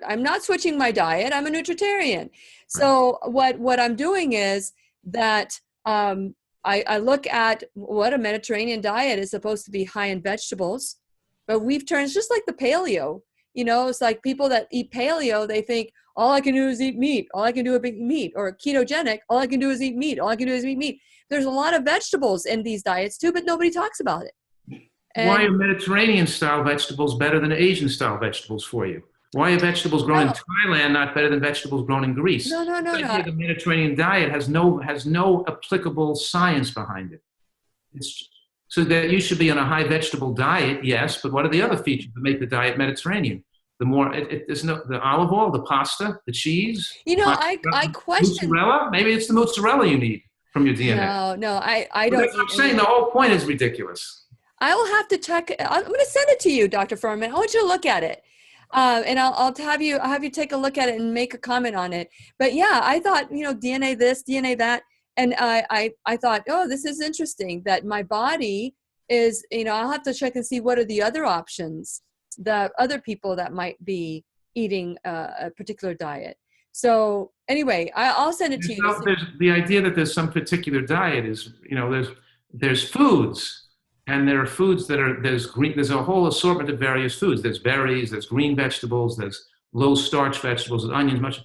I'm not switching my diet. I'm a nutritarian. So what I'm doing is that I look at what a Mediterranean diet is supposed to be high in vegetables, but we've turned, it's just like the paleo. It's like people that eat paleo, they think all I can do is eat meat. All I can do is eat meat. Or ketogenic, all I can do is eat meat. All I can do is eat meat. There's a lot of vegetables in these diets too, but nobody talks about it. And why are Mediterranean-style vegetables better than Asian-style vegetables for you? Why are vegetables grown in Thailand not better than vegetables grown in Greece? No. The Mediterranean diet has no applicable science behind it. So that you should be on a high vegetable diet, yes, but what are the other features that make the diet Mediterranean? The more the olive oil, the pasta, the cheese. I question mozzarella. Maybe it's the mozzarella you need from your DNA. No, I don't. That's what I'm saying. The whole point is ridiculous. I will have to check. I'm going to send it to you, Dr. Fuhrman. I want you to look at it. And I'll have you take a look at it and make a comment on it. But yeah, I thought, DNA this, DNA that. And I thought, oh, this is interesting that my body is, I'll have to check and see what are the other options, the other people that might be eating a particular diet. So anyway, I'll send it to you. The idea that there's some particular diet is, there's foods. And there are foods there's a whole assortment of various foods. There's berries, there's green vegetables, there's low starch vegetables, there's onions,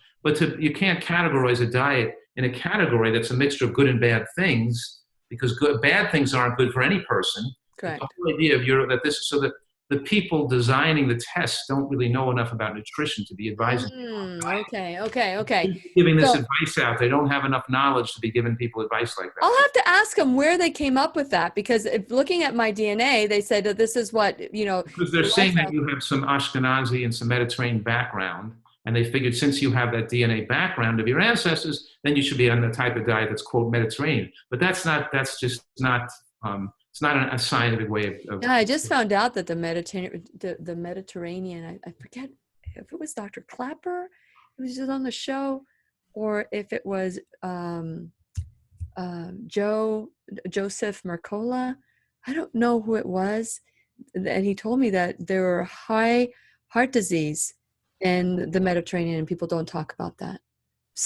you can't categorize a diet in a category that's a mixture of good and bad things, because bad things aren't good for any person. Correct. The whole idea of so that the people designing the tests don't really know enough about nutrition to be advising. Okay. Giving this advice out, they don't have enough knowledge to be giving people advice like that. I'll have to ask them where they came up with that, because looking at my DNA, they said that this is what, Because they're saying that you have some Ashkenazi and some Mediterranean background, and they figured since you have that DNA background of your ancestors, then you should be on the type of diet that's quote Mediterranean. But it's not a scientific way of. Yeah, I just found out that the Mediterranean, I forget if it was Dr. Clapper, who was just on the show, or if it was Joseph Mercola. I don't know who it was. And he told me that there were high heart disease in the Mediterranean, and people don't talk about that.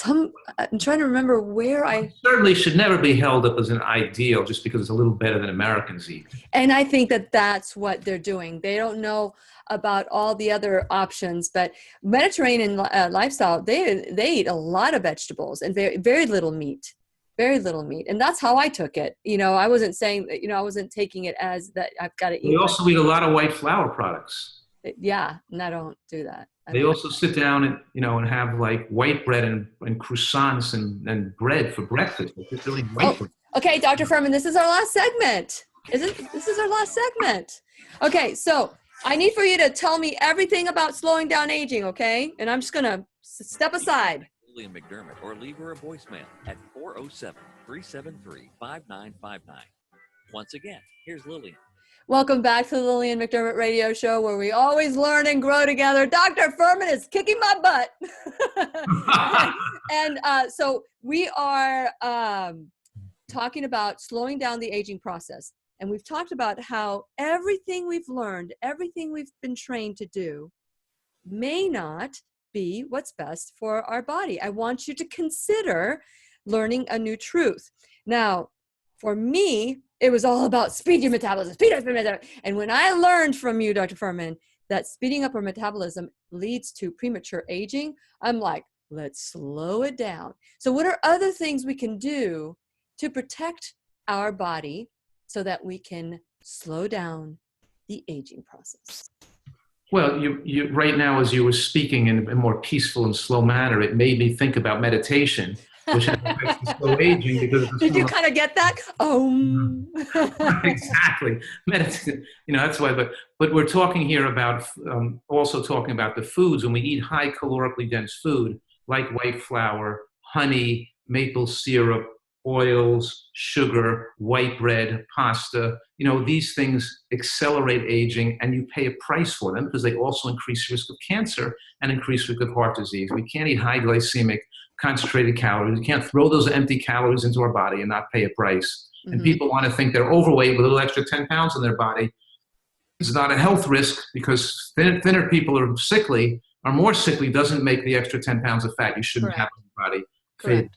I'm trying to remember where certainly should never be held up as an ideal just because it's a little better than Americans eat. And I think that that's what they're doing. They don't know about all the other options, but Mediterranean lifestyle, they eat a lot of vegetables and very little meat. And that's how I took it. I wasn't saying that, I wasn't taking it as that I've got to eat. We also eat a lot of white flour products. Yeah, and I don't do that. They also sit down and, and have like white bread and croissants and bread for breakfast. It's really white bread. Okay, Dr. Fuhrman, this is our last segment. This is our last segment. Okay, so I need for you to tell me everything about slowing down aging, okay? And I'm just going to step aside. Lillian McDermott, or leave her a voicemail at 407-373-5959. Once again, here's Lillian. Welcome back to the Lillian McDermott Radio Show, where we always learn and grow together. Dr. Fuhrman is kicking my butt. And so we are talking about slowing down the aging process. And we've talked about how everything we've learned, everything we've been trained to do may not be what's best for our body. I want you to consider learning a new truth. Now, for me, it was all about speed your metabolism, speed up your metabolism. And when I learned from you, Dr. Fuhrman, that speeding up our metabolism leads to premature aging, I'm like, let's slow it down. So what are other things we can do to protect our body so that we can slow down the aging process? Well, you right now, as you were speaking in a more peaceful and slow manner, it made me think about meditation, which has affects the slow aging because it's a Did you slow. kind of get that? Oh. Exactly. That's why. But we're talking here about also talking about the foods. When we eat high calorically dense food like white flour, honey, maple syrup, oils, sugar, white bread, pasta. These things accelerate aging, and you pay a price for them because they also increase risk of cancer and increase risk of heart disease. We can't eat high glycemic, concentrated calories. We can't throw those empty calories into our body and not pay a price. And people want to think they're overweight with a little extra 10 pounds in their body. It's not a health risk because thinner people are more sickly, doesn't make the extra 10 pounds of fat you shouldn't have in your body. Correct.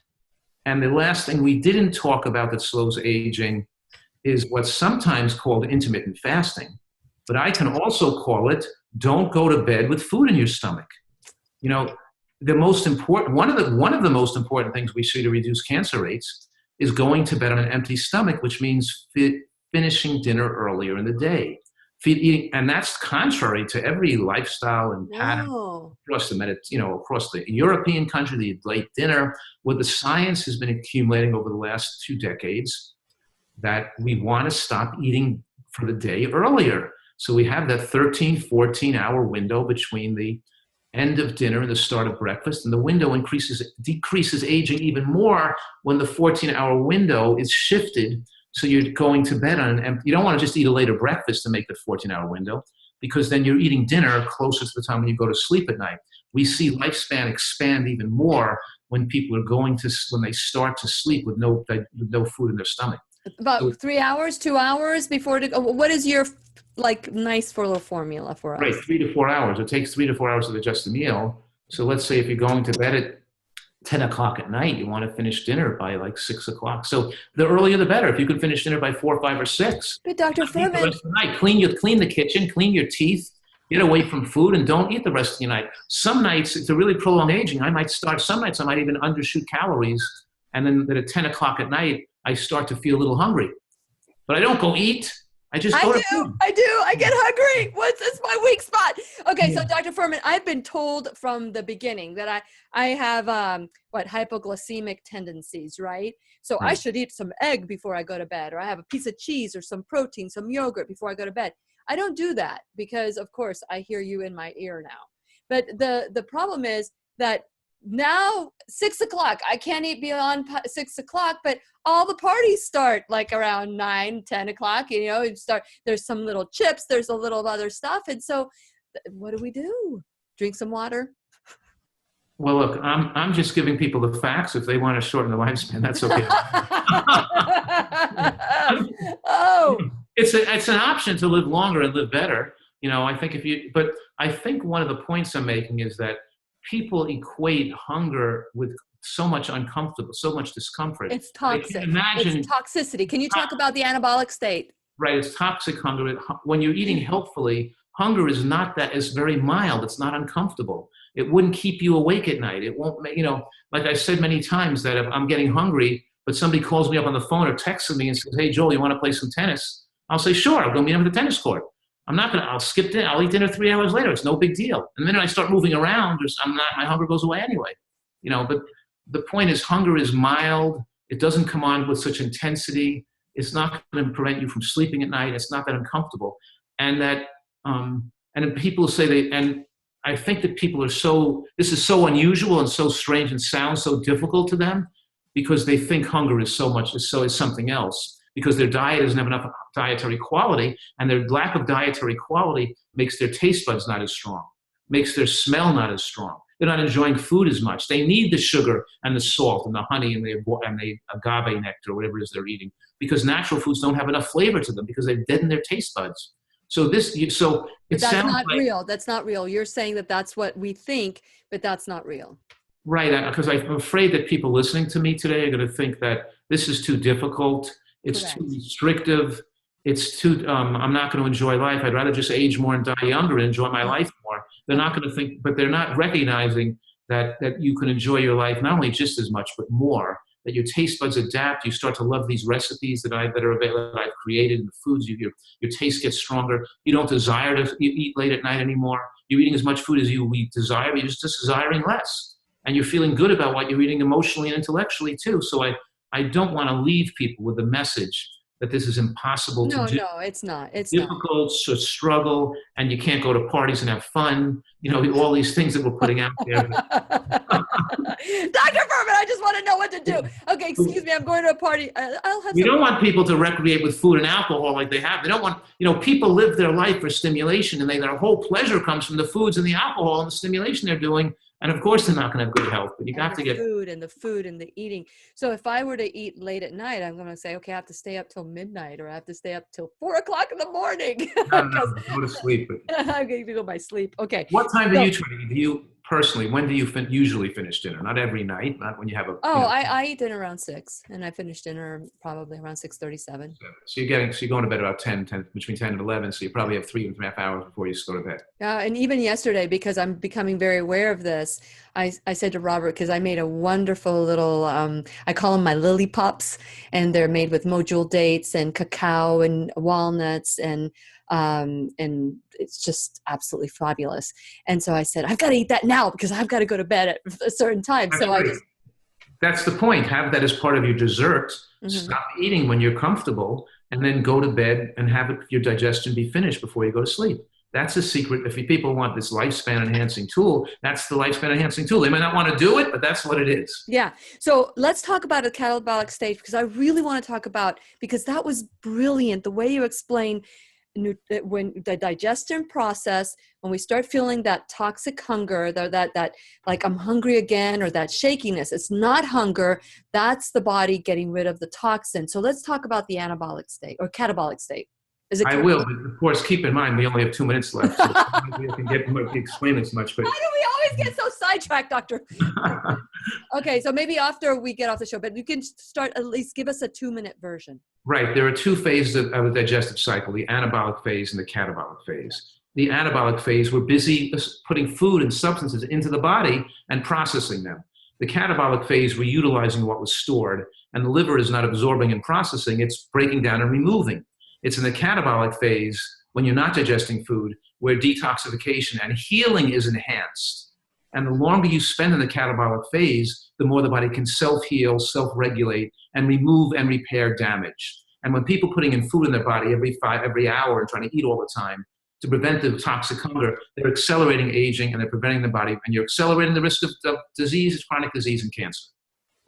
And the last thing we didn't talk about that slows aging is what's sometimes called intermittent fasting. But I can also call it, don't go to bed with food in your stomach. The most important, one of the most important things we see to reduce cancer rates is going to bed on an empty stomach, which means finishing dinner earlier in the day. Eating, and that's contrary to every lifestyle and pattern across the European country, the late dinner. What the science has been accumulating over the last 2 decades, that we want to stop eating for the day earlier. So we have that 13, 14-hour window between the end of dinner and the start of breakfast, and the window decreases aging even more when the 14-hour window is shifted. So you're going to bed on an empty. You don't want to just eat a later breakfast to make the 14-hour window, because then you're eating dinner closer to the time when you go to sleep at night. We see lifespan expand even more when people are when they start to sleep with no food in their stomach. About 3 hours, 2 hours before what is your nice for a little formula for us? Right, 3 to 4 hours. It takes 3 to 4 hours to digest a meal. So let's say if you're going to bed at 10 o'clock at night, you want to finish dinner by 6 o'clock. So the earlier the better. If you can finish dinner by 4, 5, or 6. But Dr. Fuhrman, the rest of the night. Clean the kitchen, clean your teeth, get away from food, and don't eat the rest of the night. Some nights, to really prolong aging, some nights I might even undershoot calories, and then at 10 o'clock at night, I start to feel a little hungry. But I don't go eat. I just go to food. I do. I get hungry. This my weak spot? Okay, so Dr. Fuhrman, I've been told from the beginning that I have hypoglycemic tendencies, right? So I should eat some egg before I go to bed, or I have a piece of cheese or some protein, some yogurt before I go to bed. I don't do that because, of course, I hear you in my ear now. But the problem is that now 6 o'clock, I can't eat beyond 6 o'clock, but all the parties start around 9, 10 o'clock, there's some little chips, there's a little other stuff. And so what do we do? Drink some water? Well, look, I'm just giving people the facts. If they want to shorten the lifespan, that's okay. It's an option to live longer and live better. I think one of the points I'm making is that people equate hunger with so much discomfort. It's toxic. It's toxicity. Can you talk about the anabolic state? Right. It's toxic hunger. When you're eating healthfully, hunger is very mild. It's not uncomfortable. It wouldn't keep you awake at night. It won't make, like I said many times, that if I'm getting hungry, but somebody calls me up on the phone or texts me and says, "Hey, Joel, you want to play some tennis?" I'll say, "Sure, I'll go meet him at the tennis court." I'll skip dinner. I'll eat dinner 3 hours later. It's no big deal. And then I start moving around, my hunger goes away anyway. But the point is, hunger is mild. It doesn't come on with such intensity. It's not going to prevent you from sleeping at night. It's not that uncomfortable. And that, and people say and I think that people this is so unusual and so strange and sounds so difficult to them because they think hunger is something else. Because their diet doesn't have enough dietary quality, and their lack of dietary quality makes their taste buds not as strong, makes their smell not as strong. They're not enjoying food as much. They need the sugar and the salt and the honey and the agave nectar, whatever it is they're eating, because natural foods don't have enough flavor to them because they've deadened their taste buds. That's not real. That's not real. You're saying that that's what we think, but that's not real. Right, because I'm afraid that people listening to me today are going to think that this is too difficult. It's Correct. Too restrictive. It's too, I'm not going to enjoy life. I'd rather just age more and die younger and enjoy my life more. They're not going to think, but they're not recognizing that you can enjoy your life not only just as much, but more that your taste buds adapt. You start to love these recipes that are available, that I've created, and the foods. Your taste gets stronger. You don't desire to eat late at night anymore. You're eating as much food as you desire, but you're just desiring less. And you're feeling good about what you're eating emotionally and intellectually too. So I don't want to leave people with the message that this is impossible to do. No, it's not. It's difficult, so struggle, and you can't go to parties and have fun. All these things that we're putting out there. Dr. Fuhrman, I just want to know what to do. Okay, excuse me, I'm going to a party. I'll have. We don't want people to recreate with food and alcohol like they have. They don't want, people live their life for stimulation, and their whole pleasure comes from the foods and the alcohol and the stimulation they're doing. And of course, they're not going to have good health, but you have to get food and the eating. So if I were to eat late at night, I'm going to say, okay, I have to stay up till midnight, or I have to stay up till 4 o'clock in the morning. No, go to sleep. I'm going to go by sleep. Okay. What time do you try to eat? Do you personally, when do you usually finish dinner? Not every night, not when you have a. I eat dinner around 6, and I finish dinner probably around 6:37. So you're going to bed about 10, between 10 and 11. So you probably have 3.5 hours before you go to bed. And even yesterday, because I'm becoming very aware of this, I said to Robert, because I made a wonderful little, I call them my lily pops, and they're made with module dates and cacao and walnuts, and it's just absolutely fabulous. And so I said, I've got to eat that now because I've got to go to bed at a certain time. That's the point. Have that as part of your dessert. Mm-hmm. Stop eating when you're comfortable, and then go to bed and have your digestion be finished before you go to sleep. That's a secret. If people want this lifespan enhancing tool, that's the lifespan enhancing tool. They might not want to do it, but that's what it is. Yeah. So let's talk about a catabolic state, because I really want to talk about, because that was brilliant. The way you explained when the digestion process, when we start feeling that toxic hunger, that like I'm hungry again, or that shakiness, it's not hunger. That's the body getting rid of the toxin. So let's talk about the anabolic state or catabolic state. I will, but of course, keep in mind, we only have 2 minutes left, so we can explain this much. But why do we always get so sidetracked, Doctor? Okay, so maybe after we get off the show, but you can start, at least give us a 2-minute version. Right. There are 2 phases of the digestive cycle, the anabolic phase and the catabolic phase. The anabolic phase, we're busy putting food and substances into the body and processing them. The catabolic phase, we're utilizing what was stored, and the liver is not absorbing and processing, it's breaking down and removing. It's in the catabolic phase, when you're not digesting food, where detoxification and healing is enhanced. And the longer you spend in the catabolic phase, the more the body can self-heal, self-regulate, and remove and repair damage. And when people putting in food in their body every hour and trying to eat all the time to prevent the toxic hunger, they're accelerating aging and they're preventing the body, and you're accelerating the risk of disease, chronic disease, and cancer.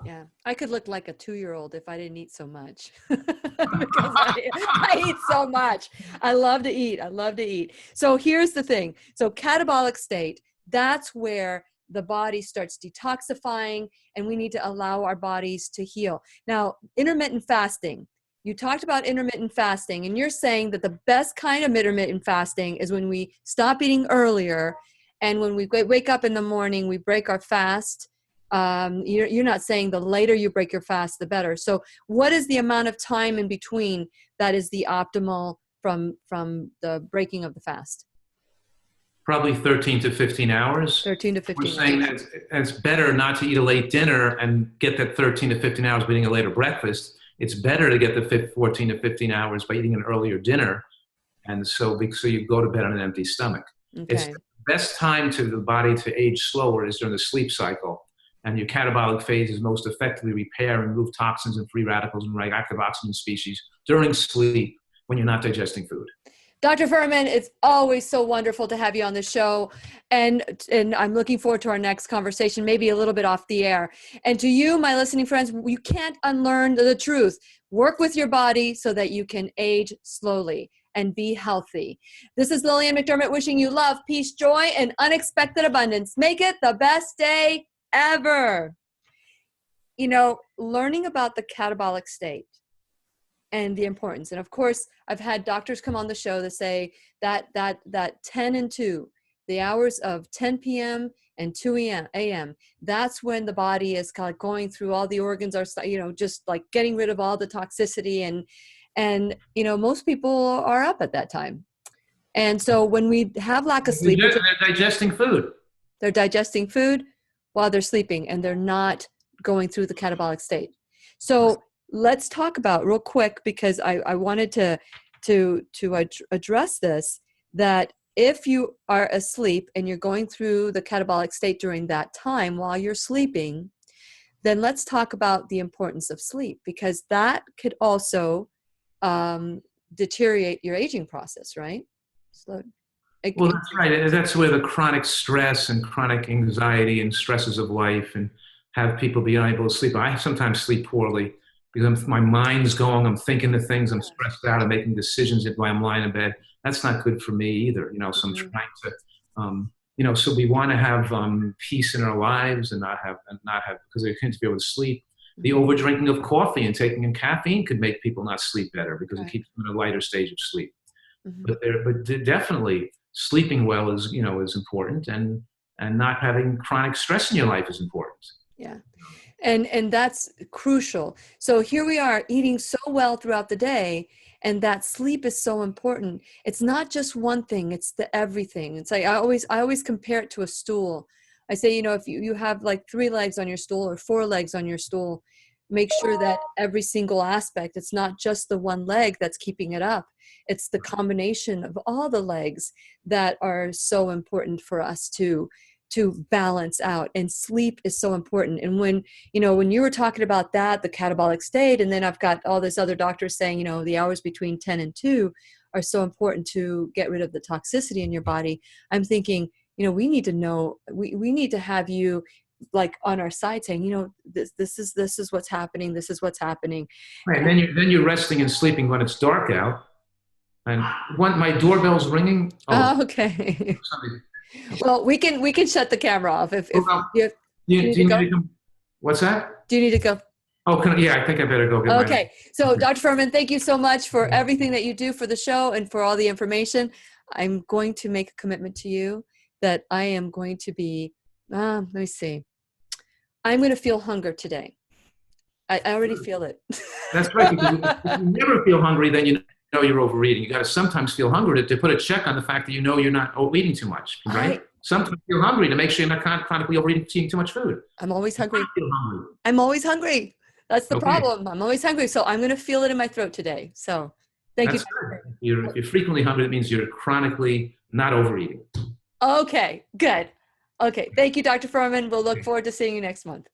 Yeah, I could look like a 2-year-old if I didn't eat so much. Because I eat so much. I love to eat. So here's the thing. So catabolic state, that's where the body starts detoxifying, and we need to allow our bodies to heal. Now, intermittent fasting. You talked about intermittent fasting, and you're saying that the best kind of intermittent fasting is when we stop eating earlier, and when we wake up in the morning, we break our fast. You're not saying the later you break your fast, the better. So what is the amount of time in between that is the optimal from the breaking of the fast? Probably 13 to 15 hours. 13 to 15 We're saying that it's better not to eat a late dinner and get that 13 to 15 hours by eating a later breakfast. It's better to get the 14 to 15 hours by eating an earlier dinner. And so you go to bed on an empty stomach. Okay. It's the best time to the body to age slower is during the sleep cycle. And your catabolic phase is most effectively repair and remove toxins and free radicals and radioactive oxygen species during sleep when you're not digesting food. Dr. Fuhrman, it's always so wonderful to have you on the show. And I'm looking forward to our next conversation, maybe a little bit off the air. And to you, my listening friends, you can't unlearn the truth. Work with your body so that you can age slowly and be healthy. This is Lillian McDermott wishing you love, peace, joy, and unexpected abundance. Make it the best day ever. Learning about the catabolic state and the importance. And of course, I've had doctors come on the show that say that 10 and 2, the hours of 10 p.m. and 2 a.m., that's when the body is kind of going through all the organs are, just like getting rid of all the toxicity. And most people are up at that time. And so when we have lack of sleep, they're digesting food. They're digesting food while they're sleeping, and they're not going through the catabolic state. So let's talk about real quick, because I wanted to address this, that if you are asleep and you're going through the catabolic state during that time while you're sleeping, then let's talk about the importance of sleep, because that could also deteriorate your aging process, right? So, Well, that's right. And that's where the chronic stress and chronic anxiety and stresses of life and have people be unable to sleep. I sometimes sleep poorly because my mind's going, I'm thinking of things, I'm stressed out, I'm making decisions while I'm lying in bed. That's not good for me either, so I'm trying to, so we want to have peace in our lives and not have, because they can't be able to sleep. The over drinking of coffee and taking in caffeine could make people not sleep better because it keeps them in a lighter stage of sleep. But definitely sleeping well is important, and not having chronic stress in your life is important. Yeah. And that's crucial. So here we are eating so well throughout the day, and that sleep is so important. It's not just one thing, it's the everything. It's like I always compare it to a stool. I say, if you have like 3 legs on your stool or 4 legs on your stool, make sure that every single aspect, it's not just the one leg that's keeping it up. It's the combination of all the legs that are so important for us to balance out, and sleep is so important. And when you were talking about that, the catabolic state, and then I've got all this other doctors saying, the hours between 10 and 2 are so important to get rid of the toxicity in your body. I'm thinking, we need to know, we need to have you like on our side saying, this is what's happening. This is what's happening. Right. And then you're resting and sleeping when it's dark out. And my doorbell's ringing. Oh, okay. Well, we can shut the camera off if you need to go. What's that? Do you need to go? Oh, I think I better go get Okay. So Dr. Fuhrman, thank you so much for everything that you do for the show and for all the information. I'm going to make a commitment to you that I am going to be, let me see. I'm going to feel hunger today. I already feel it. That's right. Because if you never feel hungry, then you know you're overeating. You got to sometimes feel hungry to put a check on the fact that you're not eating too much, right? Sometimes feel hungry to make sure you're not chronically overeating, eating too much food. I'm always hungry. Feel hungry. I'm always hungry. That's the problem. I'm always hungry. So I'm going to feel it in my throat today. So thank you. If you're frequently hungry, that means you're chronically not overeating. Okay, good. Okay. Thank you, Dr. Fuhrman. We'll look forward to seeing you next month.